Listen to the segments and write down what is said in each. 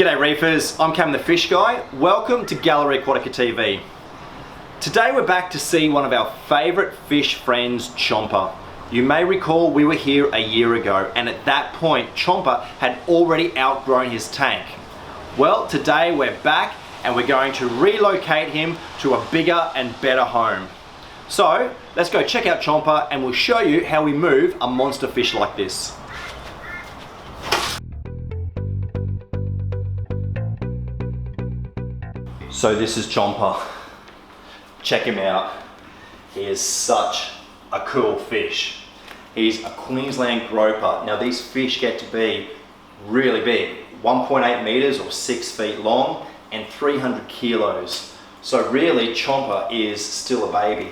G'day reefers, I'm Cam the Fish Guy. Welcome to Gallery Aquatica TV. Today we're back to see one of our favourite fish friends, Chomper. You may recall we were here a year ago, and at that point Chomper had already outgrown his tank. Well, today we're back and we're going to relocate him to a bigger and better home. So let's go check out Chomper and we'll show you how we move a monster fish like this. So this is Chomper. Check him out. He is such a cool fish. He's a Queensland groper. Now these fish get to be really big, 1.8 meters or 6 feet long and 300 kilos. So really Chomper is still a baby.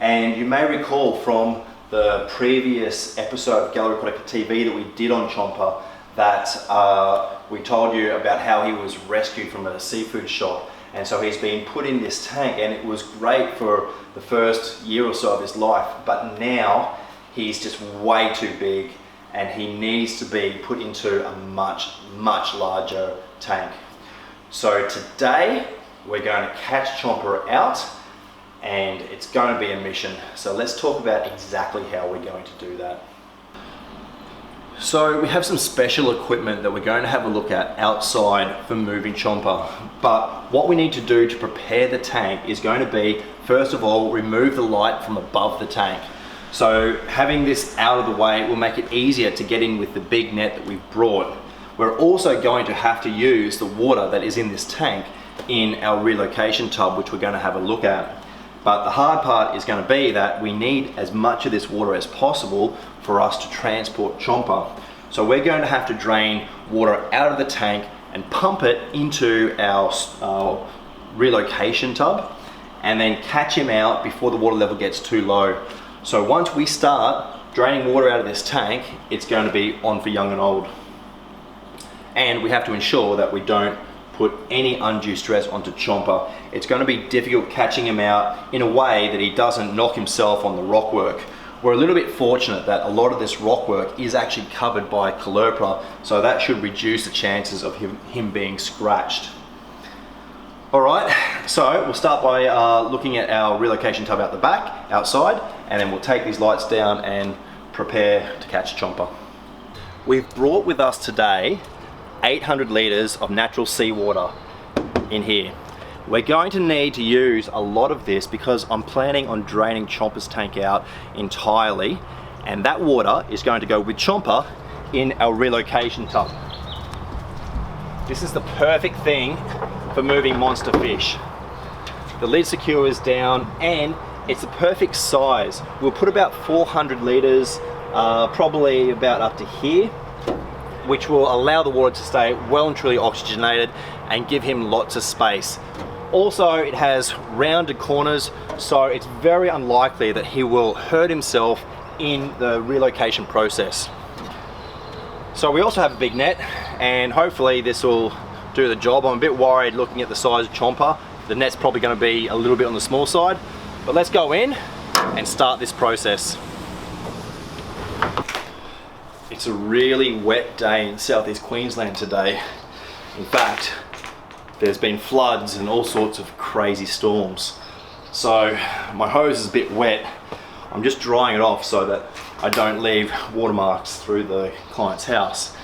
And you may recall from the previous episode of Gallery Aquatica TV that we did on Chomper that we told you about how he was rescued from a seafood shop. And so he's been put in this tank, and it was great for the first year or so of his life, but now he's just way too big and he needs to be put into a much larger tank. So today we're going to catch Chomper out and it's going to be a mission. So let's talk about exactly how we're going to do that. So we have some special equipment that we're going to have a look at outside for moving Chomper. But what we need to do to prepare the tank is going to be, first of all, remove the light from above the tank. So having this out of the way will make it easier to get in with the big net that we've brought. We're also going to have to use the water that is in this tank in our relocation tub, which we're going to have a look at. But the hard part is going to be that we need as much of this water as possible for us to transport Chomper. So we're going to have to drain water out of the tank and pump it into our relocation tub and then catch him out before the water level gets too low. So once we start draining water out of this tank, it's going to be on for young and old. And we have to ensure that we don't put any undue stress onto Chomper. It's going to be difficult catching him out in a way that he doesn't knock himself on the rock work. We're a little bit fortunate that a lot of this rock work is actually covered by caloropra, so that should reduce the chances of him being scratched. Alright, so we'll start by looking at our relocation tub out the back, outside, and then we'll take these lights down and prepare to catch Chomper. We've brought with us today 800 litres of natural seawater in here. We're going to need to use a lot of this because I'm planning on draining Chomper's tank out entirely, and that water is going to go with Chomper in our relocation tub. This is the perfect thing for moving monster fish. The lid secures down and it's the perfect size. We'll put about 400 litres, probably about up to here, which will allow the water to stay well and truly oxygenated and give him lots of space. Also, it has rounded corners, so it's very unlikely that he will hurt himself in the relocation process. So we also have a big net, and hopefully this will do the job. I'm a bit worried looking at the size of Chomper. The net's probably going to be a little bit on the small side, but let's go in and start this process. It's a really wet day in southeast Queensland today. In fact, there's been floods and all sorts of crazy storms. So my hose is a bit wet. I'm just drying it off so that I don't leave watermarks through the client's house.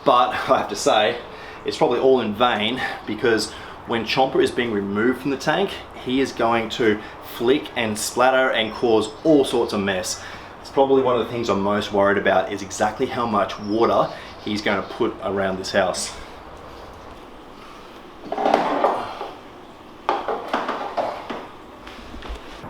But I have to say, it's probably all in vain because when Chomper is being removed from the tank, he is going to flick and splatter and cause all sorts of mess. It's probably one of the things I'm most worried about is exactly how much water he's going to put around this house.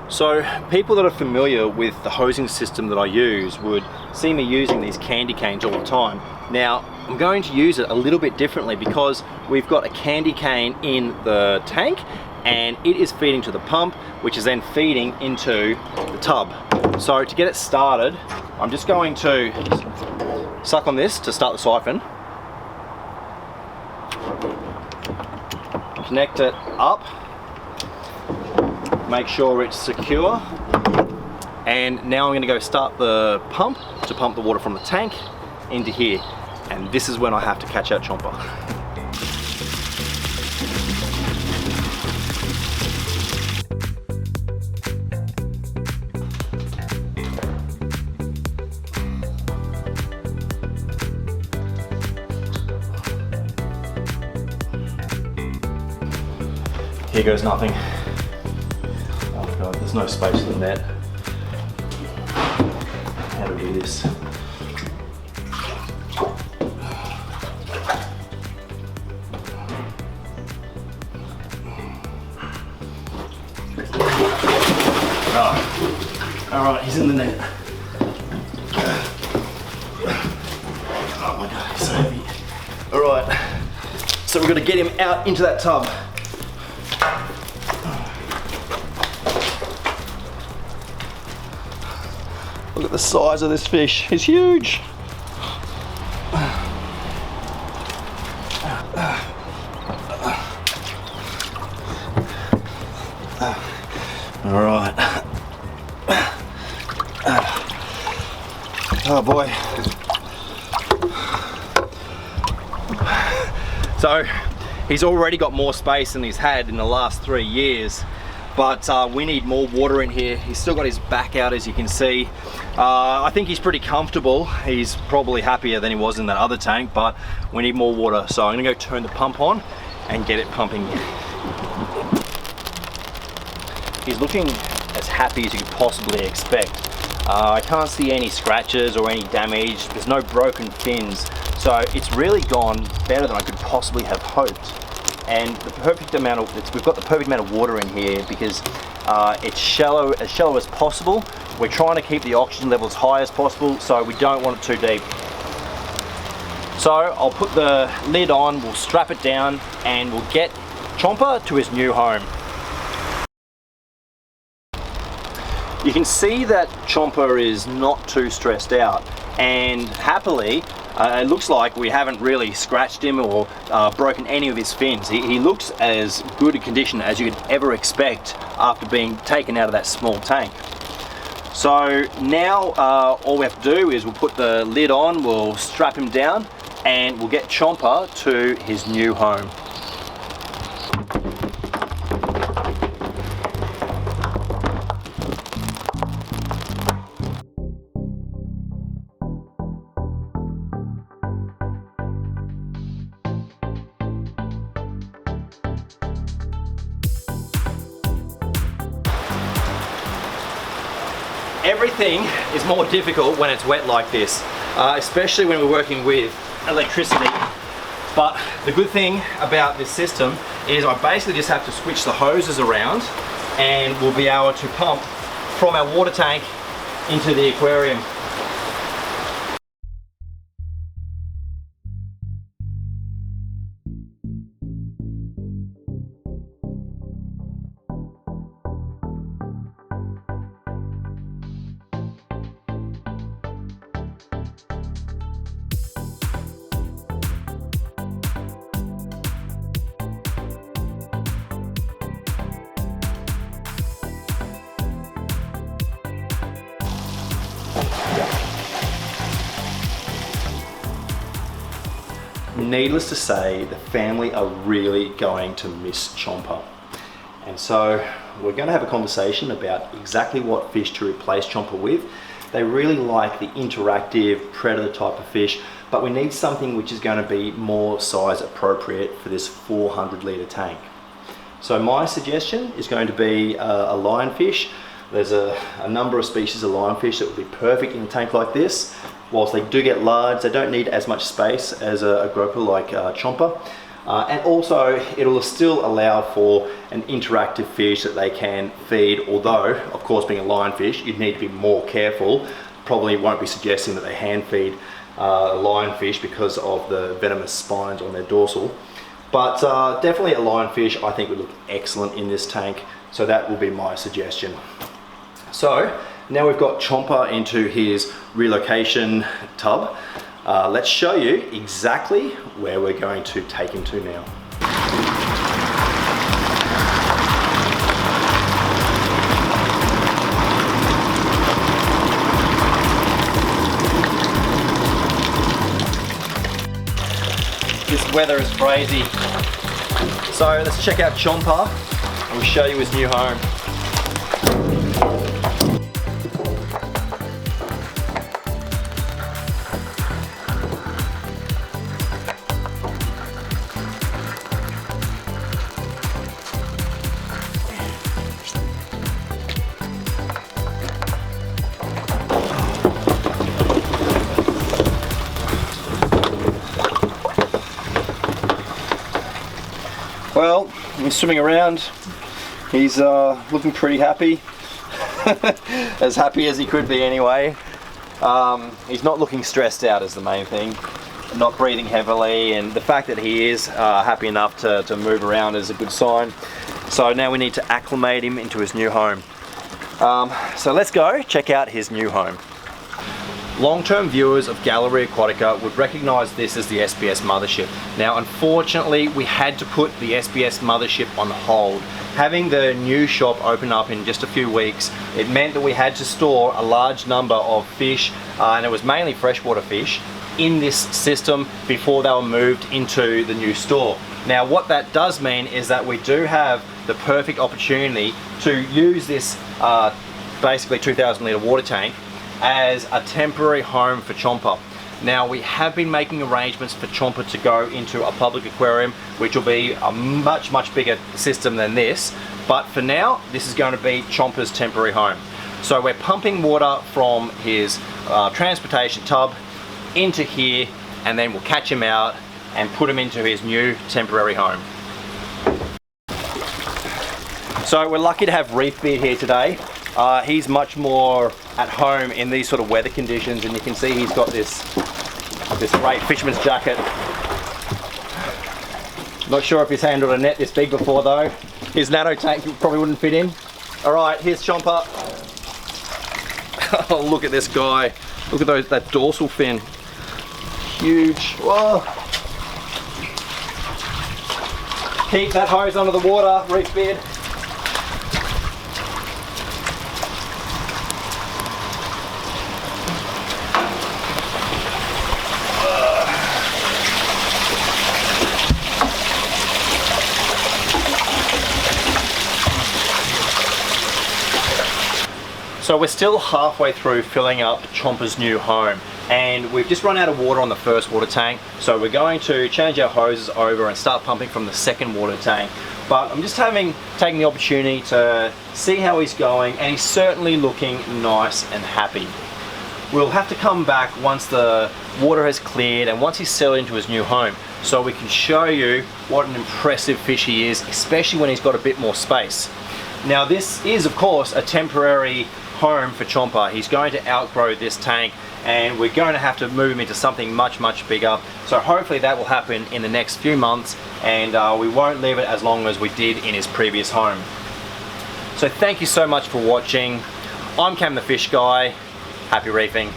So people that are familiar with the hosing system that I use would see me using these candy canes all the time. Now I'm going to use it a little bit differently because we've got a candy cane in the tank and it is feeding to the pump, which is then feeding into the tub. So to get it started, I'm just going to suck on this to start the siphon, connect it up, make sure it's secure, and now I'm going to go start the pump to pump the water from the tank into here, and this is when I have to catch out Chomper. Here goes nothing. Oh God, there's no space for the net. How do we do this? Alright, he's in the net. Oh my God, he's so heavy. Alright, so we're gonna get him out into that tub. Look at the size of this fish, he's huge. Alright. Oh boy. So he's already got more space than he's had in the last 3 years, but we need more water in here. He's still got his back out, as you can see. I think he's pretty comfortable. He's probably happier than he was in that other tank, but we need more water. So I'm gonna go turn the pump on and get it pumping. He's looking as happy as you could possibly expect. I can't see any scratches or any damage. There's no broken fins. So it's really gone better than I could possibly have hoped. And the perfect amount of, we've got the perfect amount of water in here because it's shallow as possible. We're trying to keep the oxygen level as high as possible, so we don't want it too deep. So I'll put the lid on, we'll strap it down, and we'll get Chomper to his new home. You can see that Chomper is not too stressed out, and happily it looks like we haven't really scratched him or broken any of his fins. He looks as good a condition as you could ever expect after being taken out of that small tank. So now all we have to do is we'll put the lid on, we'll strap him down, and we'll get Chomper to his new home. Everything is more difficult when it's wet like this, especially when we're working with electricity. But the good thing about this system is I basically just have to switch the hoses around and we'll be able to pump from our water tank into the aquarium. Needless to say, the family are really going to miss Chomper. And so we're going to have a conversation about exactly what fish to replace Chomper with. They really like the interactive predator type of fish, but we need something which is going to be more size appropriate for this 400 litre tank. So my suggestion is going to be a lionfish. There's a number of species of lionfish that would be perfect in a tank like this. Whilst they do get large, they don't need as much space as a groper like Chomper. And also, it'll still allow for an interactive fish that they can feed, although, of course, being a lionfish, you'd need to be more careful. Probably won't be suggesting that they hand feed lionfish because of the venomous spines on their dorsal. But definitely a lionfish I think would look excellent in this tank, so that will be my suggestion. So, now we've got Chomper into his relocation tub. Let's show you exactly where we're going to take him to now. This weather is crazy. So let's check out Chomper and we'll show you his new home. Well, he's swimming around. He's looking pretty happy. As happy as he could be anyway. He's not looking stressed out is the main thing. Not breathing heavily, and the fact that he is happy enough to move around is a good sign. So now we need to acclimate him into his new home. So let's go check out his new home. Long-term viewers of Gallery Aquatica would recognise this as the SBS mothership. Now unfortunately we had to put the SBS mothership on hold. Having the new shop open up in just a few weeks, it meant that we had to store a large number of fish, and it was mainly freshwater fish, in this system before they were moved into the new store. Now what that does mean is that we do have the perfect opportunity to use this basically 2,000 litre water tank as a temporary home for Chomper. Now we have been making arrangements for Chomper to go into a public aquarium, which will be a much bigger system than this, but for now this is going to be Chomper's temporary home. So we're pumping water from his transportation tub into here, and then we'll catch him out and put him into his new temporary home. So we're lucky to have Reef Beard here today. He's much more at home in these sort of weather conditions, and you can see he's got this great fisherman's jacket. Not sure if he's handled a net this big before though. His nano tank probably wouldn't fit in. Alright, here's Chomper. Oh, look at this guy. Look at that dorsal fin. Huge. Whoa. Keep that hose under the water, Reef Beard. So we're still halfway through filling up Chomper's new home, and we've just run out of water on the first water tank, so we're going to change our hoses over and start pumping from the second water tank. But I'm just taking the opportunity to see how he's going, and he's certainly looking nice and happy. We'll have to come back once the water has cleared and once he's settled into his new home, so we can show you what an impressive fish he is, especially when he's got a bit more space. Now this is of course a temporary home for Chomper. He's going to outgrow this tank, and we're going to have to move him into something much bigger. So hopefully that will happen in the next few months, and we won't leave it as long as we did in his previous home. So thank you so much for watching. I'm Cam the Fish Guy. Happy reefing.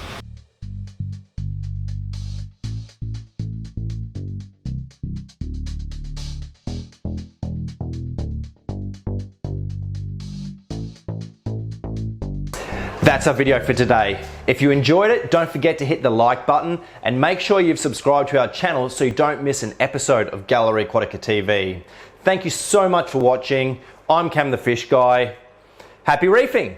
That's our video for today. If you enjoyed it, don't forget to hit the like button and make sure you've subscribed to our channel so you don't miss an episode of Gallery Aquatica TV. Thank you so much for watching. I'm Cam the Fish Guy. Happy reefing!